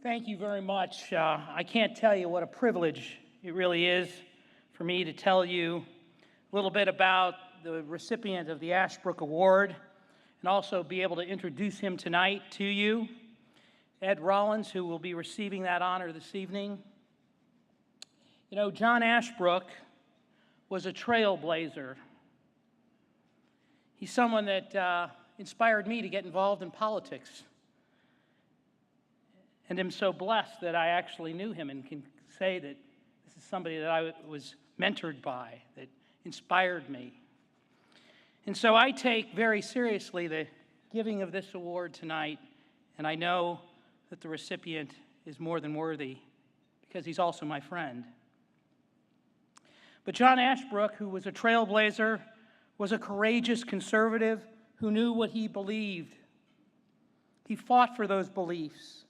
Thank you very much. I can't tell you what a privilege it really is for me to tell you a little bit about the recipient of the Ashbrook Award and also be able to introduce him tonight to you, Ed Rollins, who will be receiving that honor this evening. You know, John Ashbrook was a trailblazer. He's someone that inspired me to get involved in politics. And am so blessed that I actually knew him and can say that this is somebody that I was mentored by, that inspired me. And so I take very seriously the giving of this award tonight, and I know that the recipient is more than worthy because he's also my friend. But John Ashbrook, who was a trailblazer, was a courageous conservative who knew what he believed. He fought for those beliefs,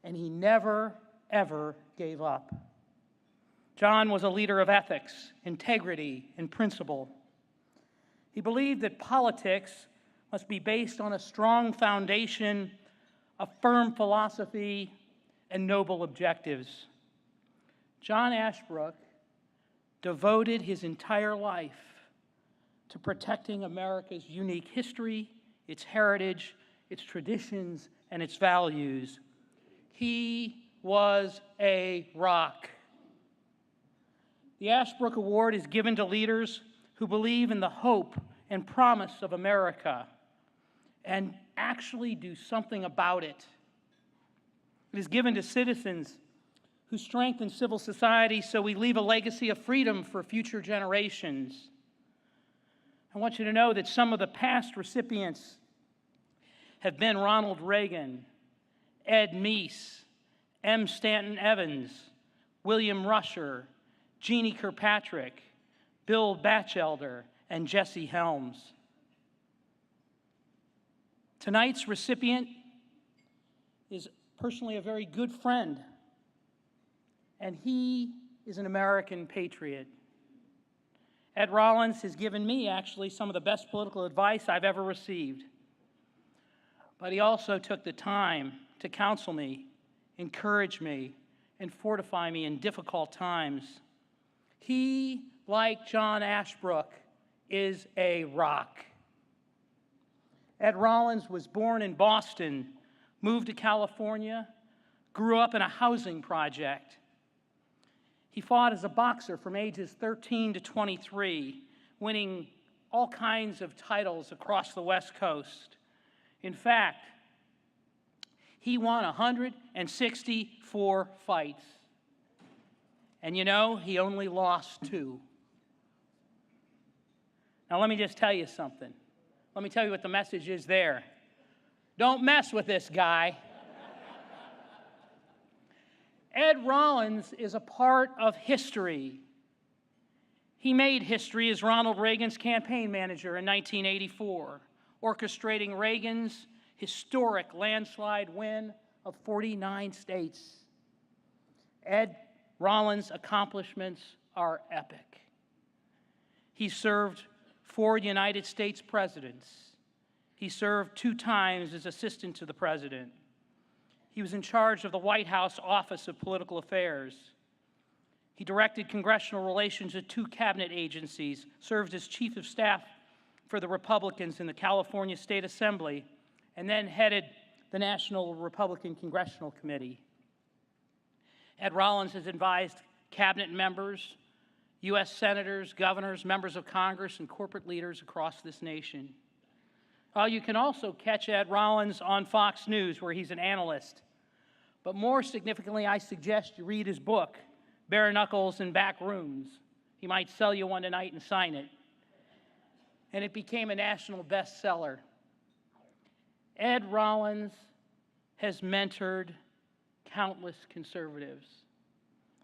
and he never, ever gave up. John was a leader of ethics, integrity, and principle. He believed that politics must be based on a strong foundation, a firm philosophy, and noble objectives. John Ashbrook devoted his entire life to protecting America's unique history, its heritage, its traditions, and its values. He was a rock. The Ashbrook Award is given to leaders who believe in the hope and promise of America and actually do something about it. It is given to citizens who strengthen civil society so we leave a legacy of freedom for future generations. I want you to know that some of the past recipients have been Ronald Reagan, Ed Meese, M. Stanton Evans, William Rusher, Jeannie Kirkpatrick, Bill Batchelder, and Jesse Helms. Tonight's recipient is personally a very good friend, and he is an American patriot. Ed Rollins has given me actually some of the best political advice I've ever received. But he also took the time to counsel me, encourage me, and fortify me in difficult times. He, like John Ashbrook, is a rock. Ed Rollins was born in Boston, moved to California, grew up in a housing project. He fought as a boxer from ages 13 to 23, winning all kinds of titles across the West Coast. In fact, he won 164 fights. And you know, he only lost 2. Now let me just tell you something. Let me tell you what the message is there. Don't mess with this guy. Ed Rollins is a part of history. He made history as Ronald Reagan's campaign manager in 1984, orchestrating Reagan's historic landslide win of 49 states. Ed Rollins' accomplishments are epic. He served 4 United States presidents. He served 2 times as assistant to the president. He was in charge of the White House Office of Political Affairs. He directed congressional relations at 2 cabinet agencies, served as chief of staff for the Republicans in the California State Assembly, and then headed the National Republican Congressional Committee. Ed Rollins has advised cabinet members, U.S. senators, governors, members of Congress, and corporate leaders across this nation. You can also catch Ed Rollins on Fox News, where he's an analyst. But more significantly, I suggest you read his book, Bare Knuckles and Back Rooms. He might sell you one tonight and sign it. And it became a national bestseller. Ed Rollins has mentored countless conservatives.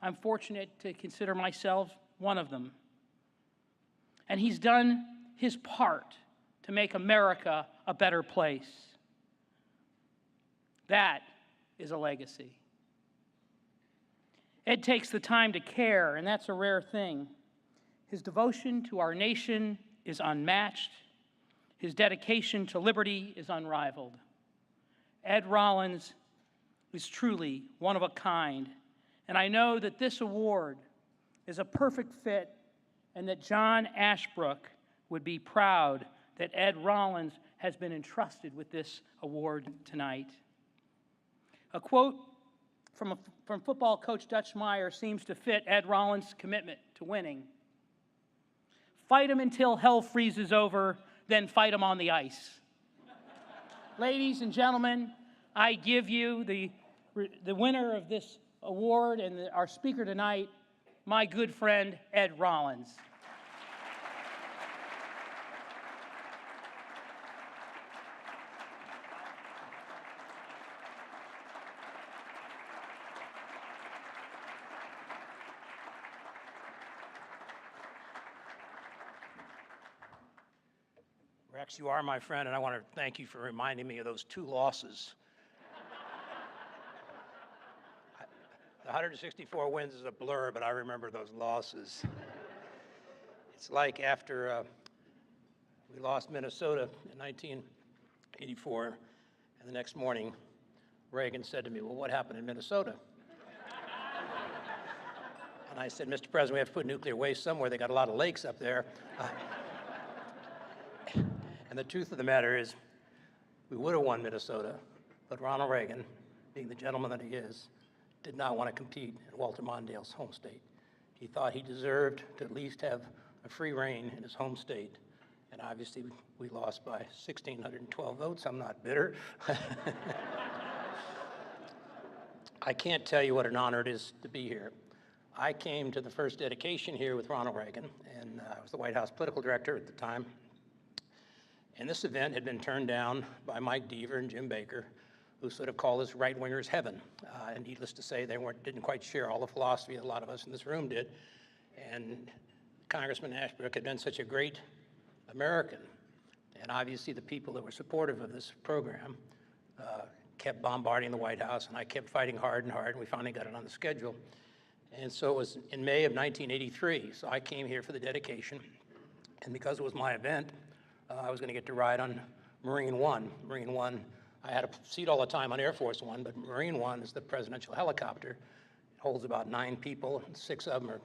I'm fortunate to consider myself one of them. And he's done his part to make America a better place. That is a legacy. Ed takes the time to care, and that's a rare thing. His devotion to our nation is unmatched. His dedication to liberty is unrivaled. Ed Rollins is truly one of a kind, and I know that this award is a perfect fit and that John Ashbrook would be proud that Ed Rollins has been entrusted with this award tonight. A quote from football coach Dutch Meyer seems to fit Ed Rollins' commitment to winning. Fight him until hell freezes over, then fight him on the ice. Ladies and gentlemen, I give you the winner of this award and our speaker tonight, my good friend, Ed Rollins. Rex, you are my friend, and I want to thank you for reminding me of those 2 losses. The 164 wins is a blur, but I remember those losses. It's like after we lost Minnesota in 1984, and the next morning, Reagan said to me, "Well, what happened in Minnesota?" And I said, "Mr. President, we have to put nuclear waste somewhere. They got a lot of lakes up there." And the truth of the matter is, we would have won Minnesota, but Ronald Reagan, being the gentleman that he is, did not want to compete in Walter Mondale's home state. He thought he deserved to at least have a free reign in his home state. And obviously, we lost by 1,612 votes. I'm not bitter. I can't tell you what an honor it is to be here. I came to the first dedication here with Ronald Reagan, and I was the White House political director at the time. And this event had been turned down by Mike Deaver and Jim Baker, who sort of call this right-wingers heaven. And needless to say, they didn't quite share all the philosophy that a lot of us in this room did. And Congressman Ashbrook had been such a great American. And obviously the people that were supportive of this program kept bombarding the White House, and I kept fighting hard and hard, and we finally got it on the schedule. And so it was in May of 1983, so I came here for the dedication. And because it was my event, I was going to get to ride on Marine One. Marine One, I had a seat all the time on Air Force One, but Marine One is the presidential helicopter. It holds about 9 people, and 6 of them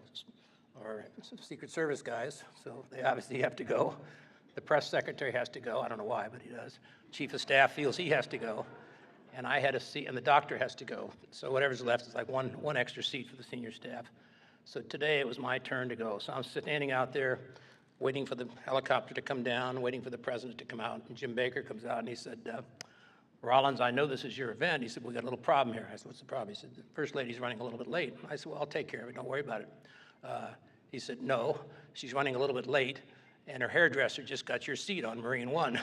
are Secret Service guys, so they obviously have to go. The press secretary has to go. I don't know why, but he does. Chief of staff feels he has to go. And I had a seat, and the doctor has to go. So whatever's left is like one extra seat for the senior staff. So today it was my turn to go. So I'm standing out there waiting for the helicopter to come down, waiting for the president to come out. And Jim Baker comes out and he said, "Rollins, I know this is your event." He said, "We got a little problem here." I said, "What's the problem?" He said, "The First Lady's running a little bit late." I said, "Well, I'll take care of it. Don't worry about it." He said, "No, she's running a little bit late, and her hairdresser just got your seat on Marine One."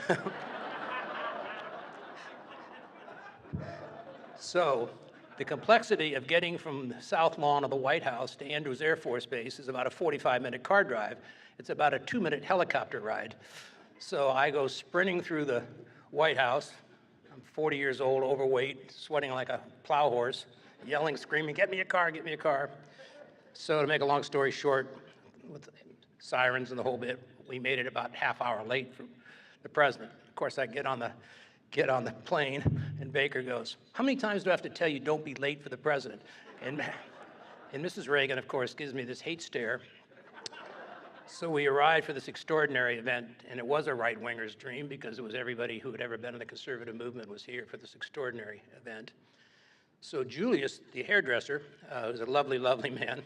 So the complexity of getting from the South Lawn of the White House to Andrews Air Force Base is about a 45-minute car drive. It's about a 2-minute helicopter ride. So I go sprinting through the White House. I'm 40 years old, overweight, sweating like a plow horse, yelling, screaming, "Get me a car, get me a car." So to make a long story short, with sirens and the whole bit, we made it about half hour late for the president. Of course, I get on the plane, and Baker goes, "How many times do I have to tell you don't be late for the president?" And Mrs. Reagan, of course, gives me this hate stare. So we arrived for this extraordinary event, and it was a right-winger's dream because it was everybody who had ever been in the conservative movement was here for this extraordinary event. So Julius, the hairdresser, who's a lovely, lovely man,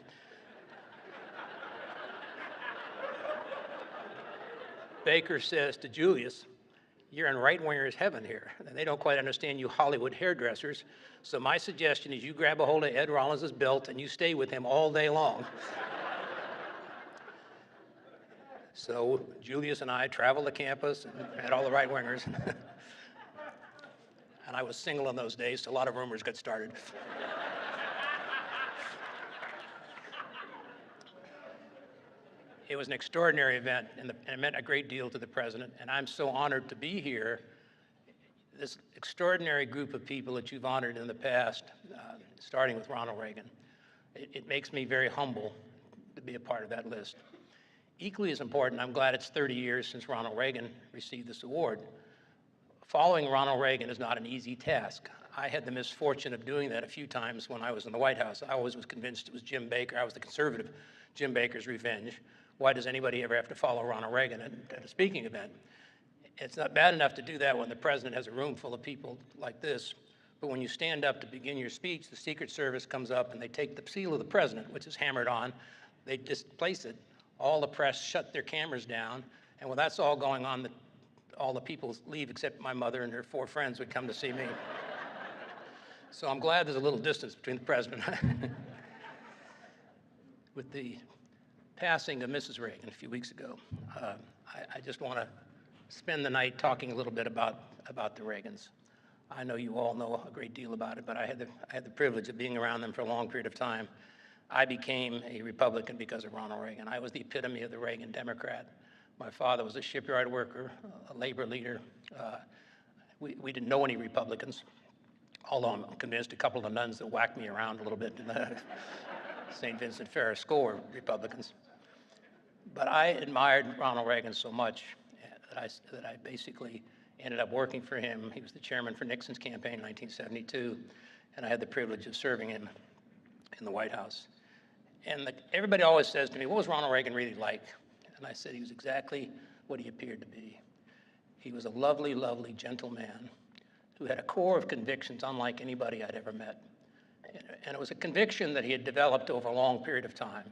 Baker says to Julius, "You're in right-wingers heaven here, and they don't quite understand you Hollywood hairdressers. So my suggestion is you grab a hold of Ed Rollins' belt and you stay with him all day long." So Julius and I traveled the campus and met all the right-wingers. And I was single in those days, so a lot of rumors got started. It was an extraordinary event, and it meant a great deal to the president, and I'm so honored to be here. This extraordinary group of people that you've honored in the past, starting with Ronald Reagan, it makes me very humble to be a part of that list. Equally as important, I'm glad it's 30 years since Ronald Reagan received this award. Following Ronald Reagan is not an easy task. I had the misfortune of doing that a few times when I was in the White House. I always was convinced it was Jim Baker. I was the conservative Jim Baker's revenge. Why does anybody ever have to follow Ronald Reagan at a speaking event? It's not bad enough to do that when the president has a room full of people like this, but when you stand up to begin your speech, the Secret Service comes up and they take the seal of the president, which is hammered on, they displace it, all the press shut their cameras down, and when that's all going on, all the people leave except my mother and her 4 friends would come to see me. So I'm glad there's a little distance between the president. With the passing of Mrs. Reagan a few weeks ago, I just want to spend the night talking a little bit about the Reagans. I know you all know a great deal about it, but I had the privilege of being around them for a long period of time. I became a Republican because of Ronald Reagan. I was the epitome of the Reagan Democrat. My father was a shipyard worker, a labor leader. We didn't know any Republicans, although I'm convinced a couple of the nuns that whacked me around a little bit in the St. Vincent Ferris School were Republicans. But I admired Ronald Reagan so much that I basically ended up working for him. He was the chairman for Nixon's campaign in 1972, and I had the privilege of serving him in the White House. And everybody always says to me, what was Ronald Reagan really like? And I said he was exactly what he appeared to be. He was a lovely, lovely, gentle man who had a core of convictions unlike anybody I'd ever met. And it was a conviction that he had developed over a long period of time.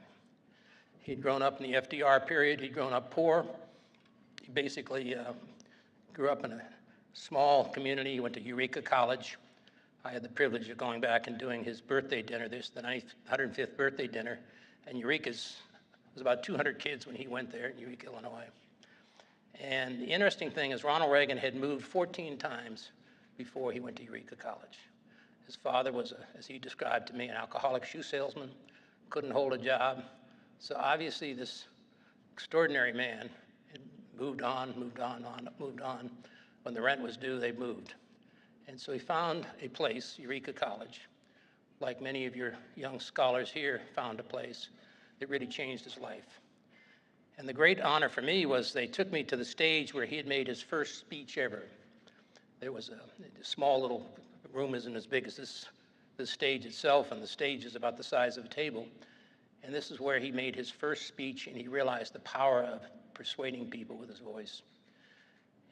He'd grown up in the FDR period. He'd grown up poor. He basically grew up in a small community. He went to Eureka College. I had the privilege of going back and doing his birthday dinner, the 105th birthday dinner. And Eureka's was about 200 kids when he went there in Eureka, Illinois. And the interesting thing is Ronald Reagan had moved 14 times before he went to Eureka College. His father was, as he described to me, an alcoholic shoe salesman, couldn't hold a job. So obviously this extraordinary man had moved on. When the rent was due, they moved. And so he found a place, Eureka College, like many of your young scholars here found a place that really changed his life. And the great honor for me was they took me to the stage where he had made his first speech ever. There was a small little room, isn't as big as this stage itself, and the stage is about the size of a table. And this is where he made his first speech, and he realized the power of persuading people with his voice.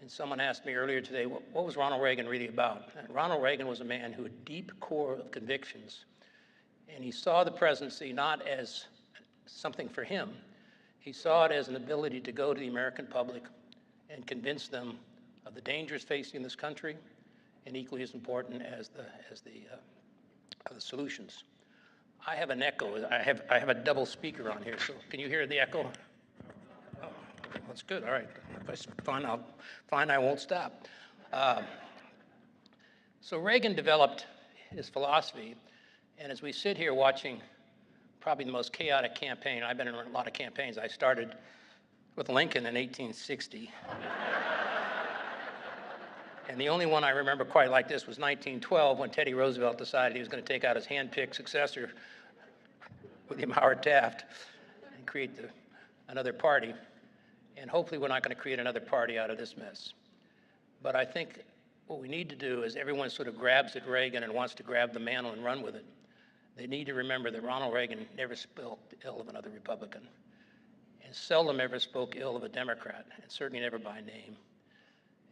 And someone asked me earlier today, what was Ronald Reagan really about? And Ronald Reagan was a man who had a deep core of convictions. And he saw the presidency not as something for him. He saw it as an ability to go to the American public and convince them of the dangers facing this country, and equally as important as the solutions. I have an echo. I have a double speaker on here, so can you hear the echo? Oh, that's good. All right. If I find I won't stop. So Reagan developed his philosophy, and as we sit here watching probably the most chaotic campaign, I've been in a lot of campaigns. I started with Lincoln in 1860. And the only one I remember quite like this was 1912, when Teddy Roosevelt decided he was going to take out his hand-picked successor, William Howard Taft, and create another party. And hopefully we're not going to create another party out of this mess. But I think what we need to do is everyone sort of grabs at Reagan and wants to grab the mantle and run with it. They need to remember that Ronald Reagan never spoke ill of another Republican, and seldom ever spoke ill of a Democrat, and certainly never by name.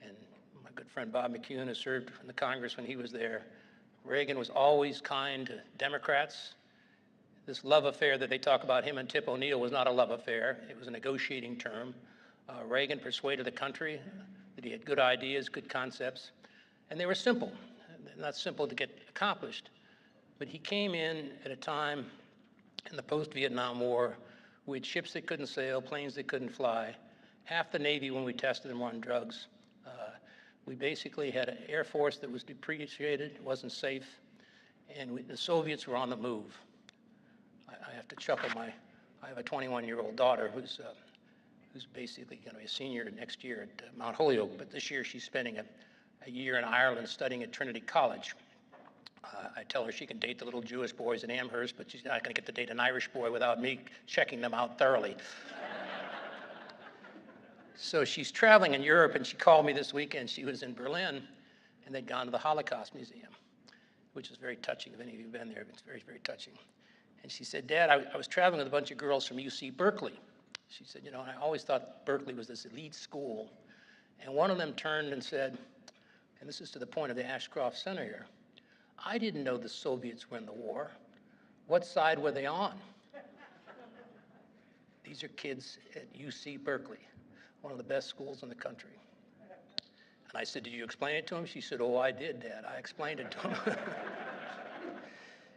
And my good friend Bob McCune, who served in the Congress when he was there, Reagan was always kind to Democrats. This love affair that they talk about him and Tip O'Neill was not a love affair. It was a negotiating term. Reagan persuaded the country that he had good ideas, good concepts, and they were simple. Not simple to get accomplished, but he came in at a time in the post-Vietnam War with ships that couldn't sail, planes that couldn't fly. Half the Navy, when we tested them, were on drugs. We basically had an Air Force that was depreciated, wasn't safe, and the Soviets were on the move. I have to chuckle. I have a 21-year-old daughter who's basically going to be a senior next year at Mount Holyoke, but this year she's spending a year in Ireland studying at Trinity College. I tell her she can date the little Jewish boys at Amherst, but she's not going to get to date an Irish boy without me checking them out thoroughly. So she's traveling in Europe, and she called me this weekend. She was in Berlin, and they'd gone to the Holocaust Museum. which is very touching. If any of you have been there, it's very, very touching. And she said, Dad, I was traveling with a bunch of girls from UC Berkeley. She said, you know, I always thought Berkeley was this elite school. And one of them turned and said, and this is to the point of the Ashcroft Center here, I didn't know the Soviets were in the war. What side were they on? These are kids at UC Berkeley, one of the best schools in the country. And I said, did you explain it to him? She said, oh, I did, Dad. I explained it to him.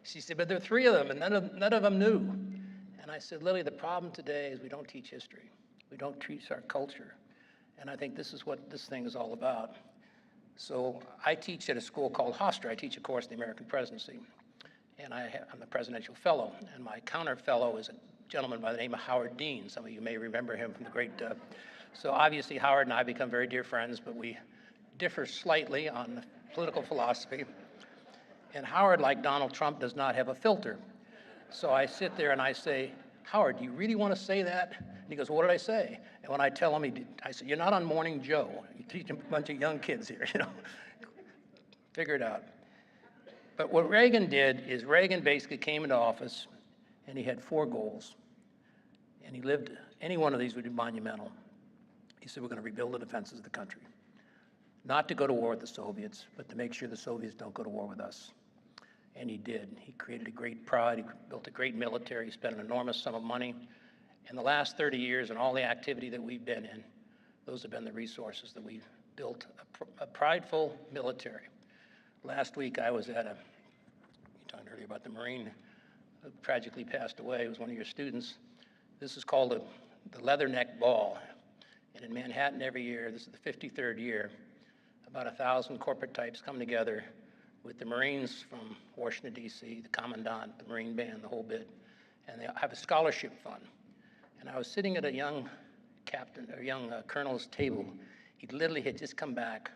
She said, but there are 3 of them, and none of them knew. And I said, Lily, the problem today is we don't teach history. We don't teach our culture. And I think this is what this thing is all about. So I teach at a school called Hofstra. I teach a course in the American presidency. And I'm the presidential fellow. And my counter fellow is a gentleman by the name of Howard Dean. Some of you may remember him from the great... So obviously Howard and I become very dear friends, but we differ slightly on political philosophy. And Howard, like Donald Trump, does not have a filter. So I sit there and I say, Howard, do you really want to say that? And he goes, well, what did I say? And when I tell him, I said, you're not on Morning Joe. You're teaching a bunch of young kids here, you know. Figure it out. But what Reagan did is Reagan basically came into office and he had 4 goals. And he lived, any one of these would be monumental. He said, we're going to rebuild the defenses of the country. Not to go to war with the Soviets, but to make sure the Soviets don't go to war with us. And he did. He created a great pride. He built a great military. He spent an enormous sum of money. In the last 30 years and all the activity that we've been in, those have been the resources that we've built a prideful military. Last week I was at you talked earlier about the Marine who tragically passed away. He was one of your students. This is called the Leatherneck Ball. And in Manhattan every year, this is the 53rd year, about 1,000 corporate types come together with the Marines from Washington, D.C., the commandant, the Marine band, the whole bit, and they have a scholarship fund. And I was sitting at a young captain, or young colonel's table. He literally had just come back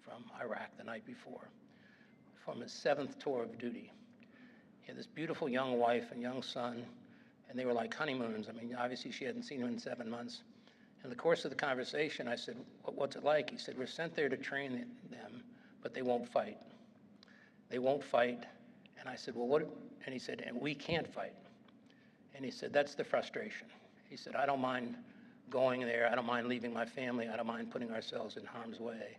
from Iraq the night before, from his 7th tour of duty. He had this beautiful young wife and young son, and they were like honeymoons. I mean, obviously she hadn't seen him in 7 months. In the course of the conversation, I said, what's it like? He said, we're sent there to train them, but they won't fight. They won't fight. And I said, well, what? And he said, and we can't fight. And he said, that's the frustration. He said, I don't mind going there. I don't mind leaving my family. I don't mind putting ourselves in harm's way.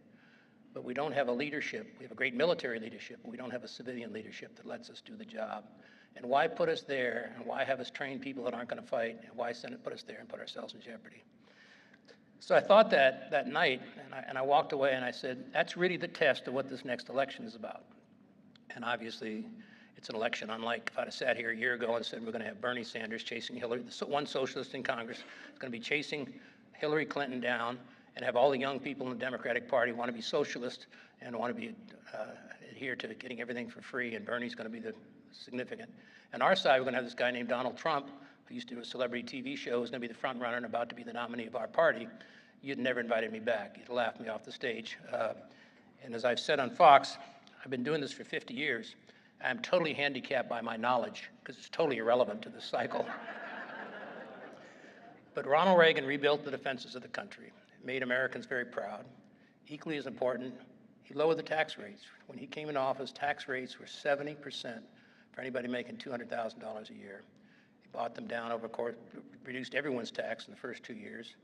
But we don't have a leadership. We have a great military leadership, but we don't have a civilian leadership that lets us do the job. And why put us there? And why have us train people that aren't going to fight? And why put us there and put ourselves in jeopardy? So I thought that night, and I walked away and I said, that's really the test of what this next election is about. And obviously, it's an election unlike if I'd have sat here a year ago and said we're going to have Bernie Sanders chasing Hillary, one socialist in Congress is going to be chasing Hillary Clinton down and have all the young people in the Democratic Party want to be socialist and want to be adhere to getting everything for free, and Bernie's going to be the significant. And our side, we're going to have this guy named Donald Trump, who used to do a celebrity TV show, who's going to be the front runner and about to be the nominee of our party. You'd never invited me back. You'd laughed me off the stage. And as I've said on Fox, I've been doing this for 50 years. I'm totally handicapped by my knowledge because it's totally irrelevant to this cycle. But Ronald Reagan rebuilt the defenses of the country, made Americans very proud. Equally as important, he lowered the tax rates. When he came into office, tax rates were 70% for anybody making $200,000 a year. He brought them down over course, reduced everyone's tax in the first 2 years,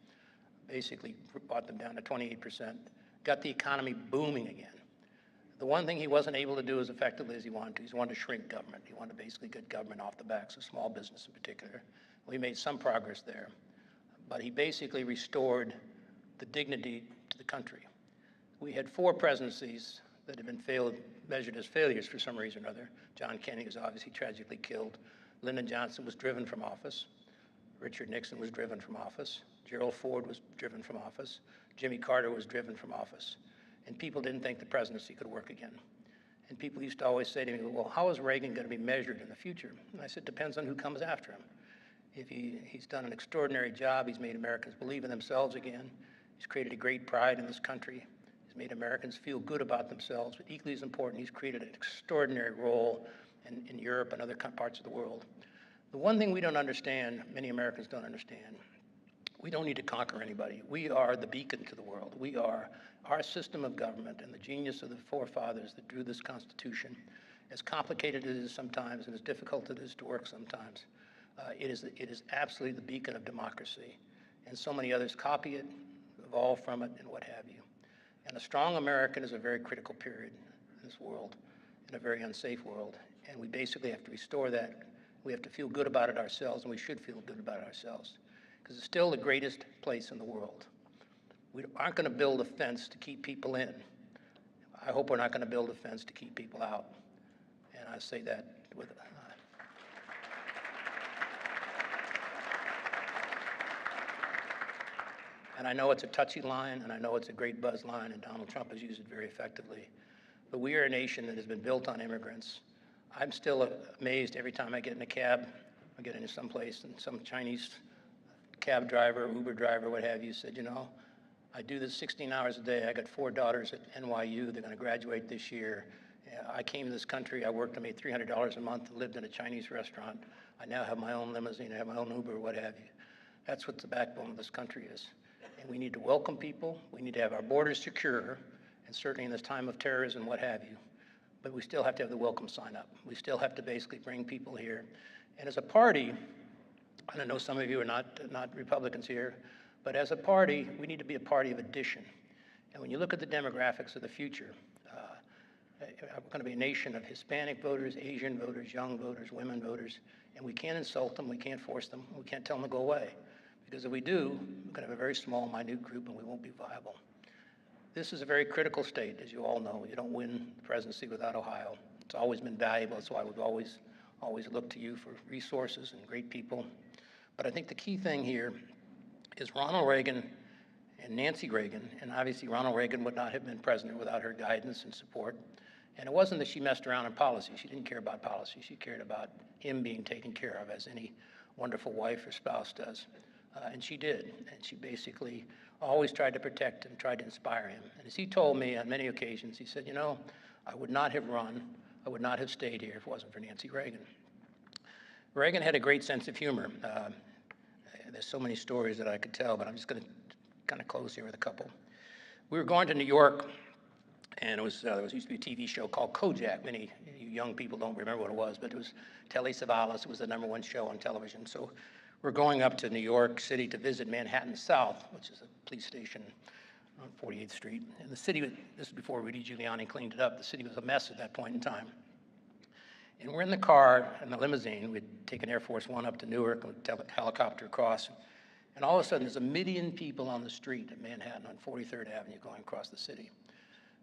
basically brought them down to 28%, got the economy booming again. The one thing he wasn't able to do as effectively as he wanted to, he wanted to shrink government. He wanted to basically get government off the backs of small business in particular. We made some progress there, but he basically restored the dignity to the country. We had 4 presidencies that have been measured as failures for some reason or other. John Kennedy was obviously tragically killed. Lyndon Johnson was driven from office. Richard Nixon was driven from office. Gerald Ford was driven from office. Jimmy Carter was driven from office. And people didn't think the presidency could work again. And people used to always say to me, well, how is Reagan going to be measured in the future? And I said, depends on who comes after him. If he's done an extraordinary job. He's made Americans believe in themselves again. He's created a great pride in this country. He's made Americans feel good about themselves. But equally as important, he's created an extraordinary role in Europe and other parts of the world. The one thing we don't understand, many Americans don't understand, we don't need to conquer anybody. We are the beacon to the world. We are our system of government and the genius of the forefathers that drew this Constitution As complicated as it is sometimes and as difficult as it is to work sometimes, it is absolutely the beacon of democracy. And so many others copy it, evolve from it, and what have you. And a strong American is a very critical period in this world, in a very unsafe world. And we basically have to restore that. We have to feel good about it ourselves, and we should feel good about it ourselves, because it's still the greatest place in the world. We aren't going to build a fence to keep people in. I hope we're not going to build a fence to keep people out. And I say that with and I know it's a touchy line, and I know it's a great buzz line, and Donald Trump has used it very effectively. But we are a nation that has been built on immigrants. I'm still amazed every time I get in a cab, I get into some place, and some Chinese cab driver, Uber driver, what have you, said, you know, I do this 16 hours a day. I got 4 daughters at NYU. They're going to graduate this year. I came to this country. I worked. I made $300 a month. Lived in a Chinese restaurant. I now have my own limousine. I have my own Uber, what have you. That's what the backbone of this country is. And we need to welcome people. We need to have our borders secure, and certainly in this time of terrorism, what have you. But we still have to have the welcome sign up. We still have to basically bring people here. And as a party, and I know some of you are not Republicans here, but as a party, we need to be a party of addition. And when you look at the demographics of the future, we're going to be a nation of Hispanic voters, Asian voters, young voters, women voters, and we can't insult them, we can't force them, we can't tell them to go away. Because if we do, we're going to have a very small, minute group, and we won't be viable. This is a very critical state, as you all know. You don't win the presidency without Ohio. It's always been valuable. That's why we've always looked to you for resources and great people. But I think the key thing here is Ronald Reagan and Nancy Reagan, and obviously Ronald Reagan would not have been president without her guidance and support. And it wasn't that she messed around in policy. She didn't care about policy. She cared about him being taken care of, as any wonderful wife or spouse does. And she did. And she basically always tried to protect him, tried to inspire him. And as he told me on many occasions, he said, you know, I would not have run, I would not have stayed here if it wasn't for Nancy Reagan. Reagan had a great sense of humor. There's so many stories that I could tell, but I'm just going to kind of close here with a couple. We were going to New York, and there used to be a TV show called Kojak. Many you young people don't remember what it was, but it was Telly Savalas. It was the #1 show on television. So we're going up to New York City to visit Manhattan South, which is a police station on 48th Street. And the city, this is before Rudy Giuliani cleaned it up, the city was a mess at that point in time. And we're in the car, in the limousine. We'd taken Air Force One up to Newark, and we'd helicopter across. And all of a sudden, there's 1 million people on the street in Manhattan on 43rd Avenue going across the city.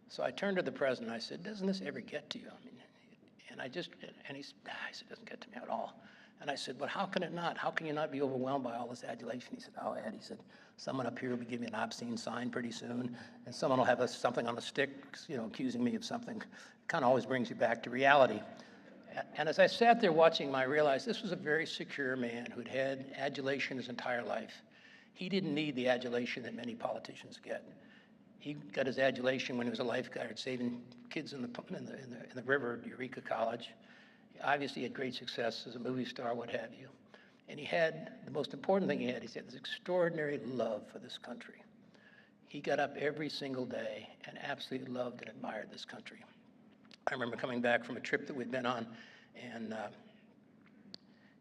So I turned to the president, I said, doesn't this ever get to you? I mean, and he said, it doesn't get to me at all. And I said, but how can it not? How can you not be overwhelmed by all this adulation? He said, oh, Ed, he said, someone up here will be giving me an obscene sign pretty soon, and someone will have something on a stick, you know, accusing me of something. It kind of always brings you back to reality. And as I sat there watching him, I realized this was a very secure man who'd had adulation his entire life. He didn't need the adulation that many politicians get. He got his adulation when he was a lifeguard, saving kids in the river at Eureka College. Obviously, he had great success as a movie star, what have you. And he had, the most important thing he had this extraordinary love for this country. He got up every single day and absolutely loved and admired this country. I remember coming back from a trip that we'd been on, and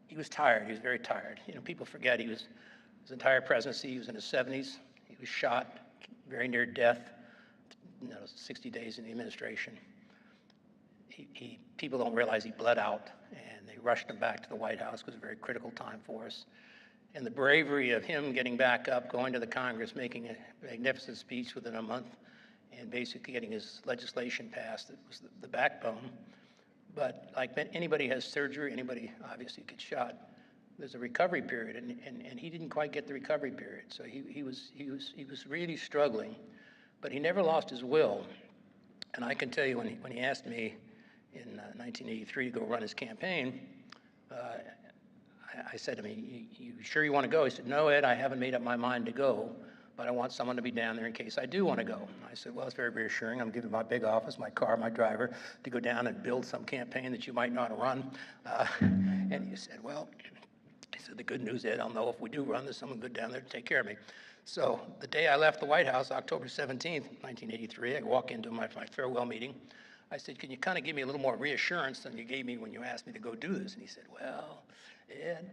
he was tired. He was very tired. You know, people forget his entire presidency, he was in his 70s. He was shot very near death, 60 days in the administration. People don't realize he bled out, and they rushed him back to the White House. It was a very critical time for us. And the bravery of him getting back up, going to the Congress, making a magnificent speech within a month, and basically getting his legislation passed, it was the backbone. But like anybody has surgery, anybody obviously gets shot, there's a recovery period, and he didn't quite get the recovery period. So he was really struggling, but he never lost his will. And I can tell you when he asked me in 1983 to go run his campaign, I said to him, you sure you want to go? He said, no, Ed, I haven't made up my mind to go, but I want someone to be down there in case I do want to go. I said, well, it's very reassuring. I'm giving my big office, my car, my driver, to go down and build some campaign that you might not run. And he said, well, he said, the good news, Ed, I'll know if we do run, there's someone good down there to take care of me. So the day I left the White House, October 17th, 1983, I walk into my farewell meeting. I said, can you kind of give me a little more reassurance than you gave me when you asked me to go do this? And he said, well, Ed,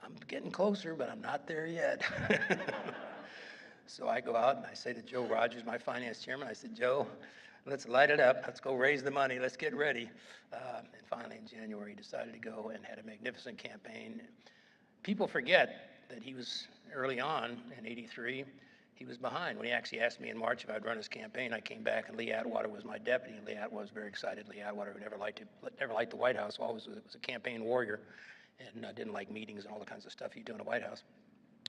I'm getting closer, but I'm not there yet. So I go out and I say to Joe Rogers, my finance chairman, I said, Joe, let's light it up. Let's go raise the money. Let's get ready. And finally, in January, he decided to go and had a magnificent campaign. People forget that he was early on in '83. He was behind. When he actually asked me in March if I'd run his campaign, I came back and Lee Atwater was my deputy. And Lee Atwater was very excited. Lee Atwater, who never liked the White House, always was a campaign warrior, and didn't like meetings and all the kinds of stuff you do in the White House.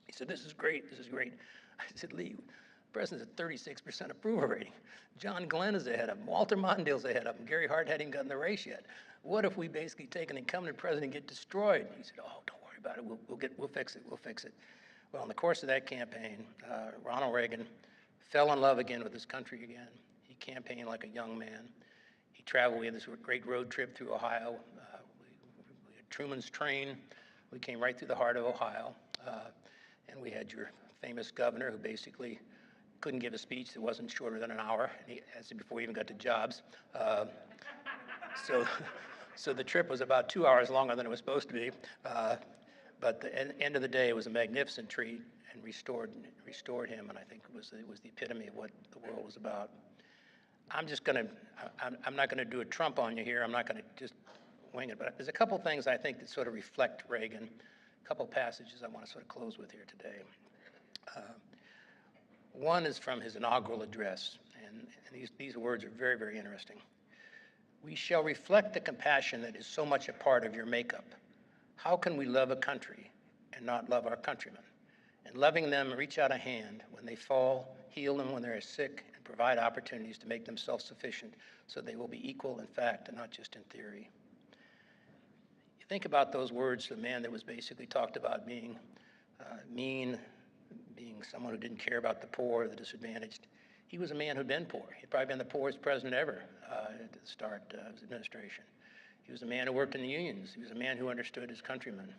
He said, "This is great. This is great." I said, "Lee, the president's at 36% approval rating. John Glenn is ahead of him. Walter Mondale's ahead of him. Gary Hart hadn't even gotten the race yet. What if we basically take an incumbent president and get destroyed?" He said, "Oh, don't worry about it. We'll fix it. We'll fix it." Well, in the course of that campaign, Ronald Reagan fell in love again with his country again. He campaigned like a young man. He traveled. We had this great road trip through Ohio. We had Truman's train. We came right through the heart of Ohio. And we had your famous governor who basically couldn't give a speech that wasn't shorter than an hour. And he asked it before we even got to Jobs. So the trip was about 2 hours longer than it was supposed to be. But the end of the day, it was a magnificent treat and restored him. And I think it was the epitome of what the world was about. I'm not gonna do a Trump on you here. I'm not gonna just wing it. But there's a couple things I think that sort of reflect Reagan. A couple passages I want to sort of close with here today. One is from his inaugural address, and these words are very, very interesting. "We shall reflect the compassion that is so much a part of your makeup. How can we love a country and not love our countrymen? And loving them, reach out a hand when they fall, heal them when they're sick, and provide opportunities to make them self-sufficient so they will be equal in fact and not just in theory." You think about those words to a man that was basically talked about being mean, being someone who didn't care about the poor, the disadvantaged. He was a man who'd been poor. He'd probably been the poorest president ever at the start of his administration. He was a man who worked in the unions. He was a man who understood his countrymen.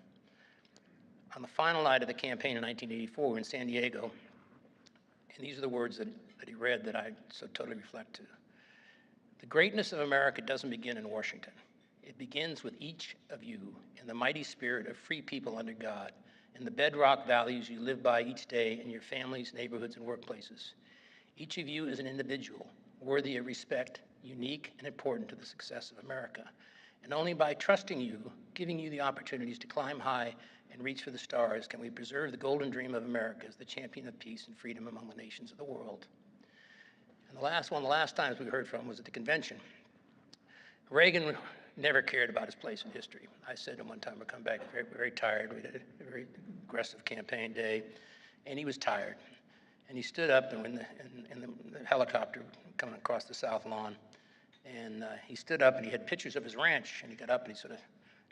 On the final night of the campaign in 1984, we were in San Diego, and these are the words that he read that I so totally reflect to. "The greatness of America doesn't begin in Washington. It begins with each of you in the mighty spirit of free people under God, and the bedrock values you live by each day in your families, neighborhoods, and workplaces. Each of you is an individual, worthy of respect, unique and important to the success of America. And only by trusting you, giving you the opportunities to climb high and reach for the stars, can we preserve the golden dream of America as the champion of peace and freedom among the nations of the world." And the last times we heard from was at the convention. Reagan never cared about his place in history. I said to him one time, we'd come back very, very tired. We did a very aggressive campaign day, and he was tired. And he stood up in the helicopter coming across the South Lawn, and he stood up and he had pictures of his ranch, and he got up and he sort of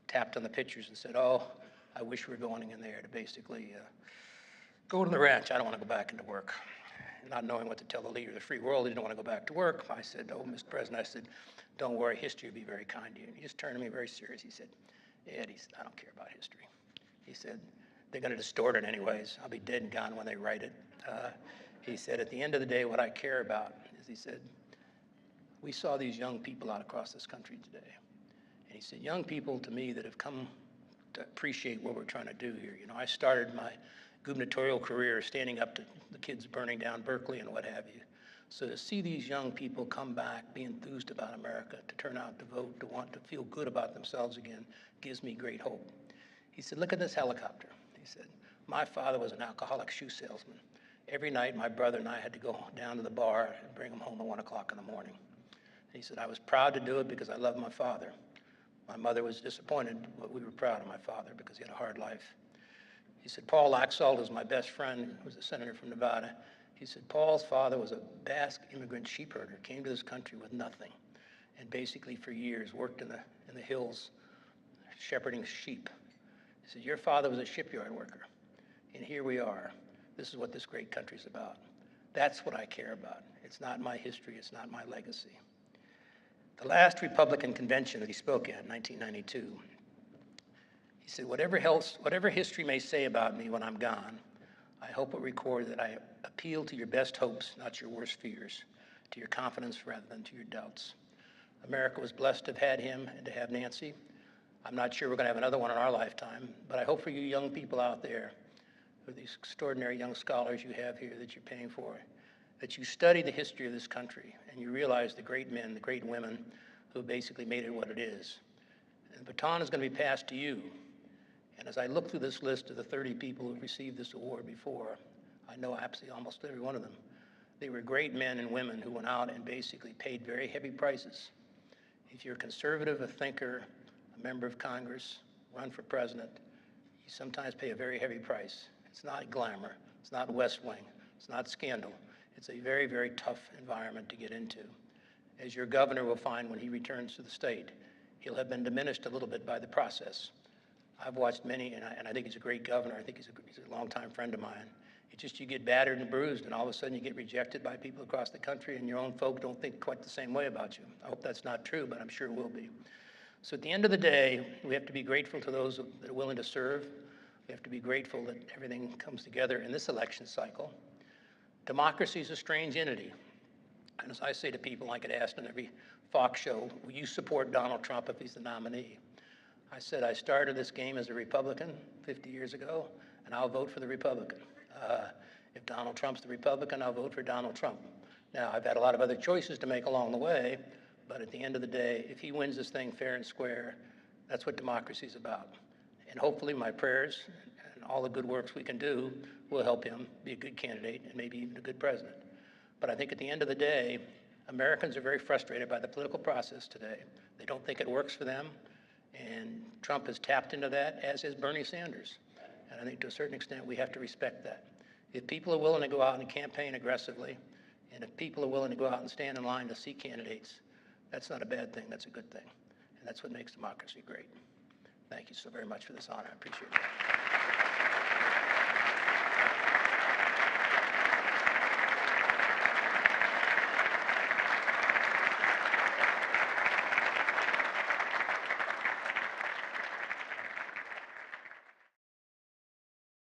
tapped on the pictures and said, "Oh, I wish we were going in there to basically go to the ranch. I don't want to go back into work." And not knowing what to tell the leader of the free world, he didn't want to go back to work. I said, "Oh, Mr. President," I said, "don't worry, history will be very kind to you." And he just turned to me very serious. He said, "Ed," he said, "I don't care about history." He said, "They're going to distort it anyways. I'll be dead and gone when they write it." He said, "At the end of the day, what I care about is," he said, "we saw these young people out across this country today." And he said, "Young people to me that have come to appreciate what we're trying to do here. You know, I started my gubernatorial career standing up to the kids burning down Berkeley and what have you. So to see these young people come back, be enthused about America, to turn out to vote, to want to feel good about themselves again, gives me great hope." He said, "Look at this helicopter." He said, "My father was an alcoholic shoe salesman. Every night, my brother and I had to go down to the bar and bring him home at 1 o'clock in the morning." He said, "I was proud to do it because I loved my father. My mother was disappointed, but we were proud of my father because he had a hard life." He said, "Paul Laxalt is my best friend, who was a senator from Nevada." He said, "Paul's father was a Basque immigrant sheep herder, came to this country with nothing, and basically for years worked in the hills shepherding sheep." He said, "Your father was a shipyard worker, and here we are. This is what this great country's about. That's what I care about. It's not my history, it's not my legacy." The last Republican convention that he spoke at in 1992, he said, whatever history may say about me when I'm gone, I hope it record that I appeal to your best hopes, not your worst fears, to your confidence rather than to your doubts. America was blessed to have had him and to have Nancy. I'm not sure we're going to have another one in our lifetime, but I hope for you young people out there, for these extraordinary young scholars you have here that you're paying for, that you study the history of this country and you realize the great men, the great women who basically made it what it is. And the baton is going to be passed to you. And as I look through this list of the 30 people who've received this award before, I know absolutely almost every one of them. They were great men and women who went out and basically paid very heavy prices. If you're a conservative, a thinker, a member of Congress, run for president, you sometimes pay a very heavy price. It's not glamour, it's not West Wing, it's not scandal. It's a very, very tough environment to get into. As your governor will find when he returns to the state, he'll have been diminished a little bit by the process. I've watched many, and I think he's a great governor. I think he's a longtime friend of mine. It's just you get battered and bruised, and all of a sudden you get rejected by people across the country, and your own folk don't think quite the same way about you. I hope that's not true, but I'm sure it will be. So at the end of the day, we have to be grateful to those that are willing to serve. We have to be grateful that everything comes together in this election cycle. Democracy is a strange entity. And as I say to people, I get asked on every Fox show, will you support Donald Trump if he's the nominee? I said I started this game as a Republican 50 years ago, and I'll vote for the Republican. If Donald Trump's the Republican, I'll vote for Donald Trump. Now, I've had a lot of other choices to make along the way, but at the end of the day, if he wins this thing fair and square, that's what democracy is about. And hopefully my prayers and all the good works we can do will help him be a good candidate and maybe even a good president. But I think at the end of the day, Americans are very frustrated by the political process today. They don't think it works for them, and Trump has tapped into that, as is Bernie Sanders. And I think to a certain extent, we have to respect that. If people are willing to go out and campaign aggressively, and if people are willing to go out and stand in line to see candidates, that's not a bad thing, that's a good thing. And that's what makes democracy great. Thank you so very much for this honor, I appreciate it.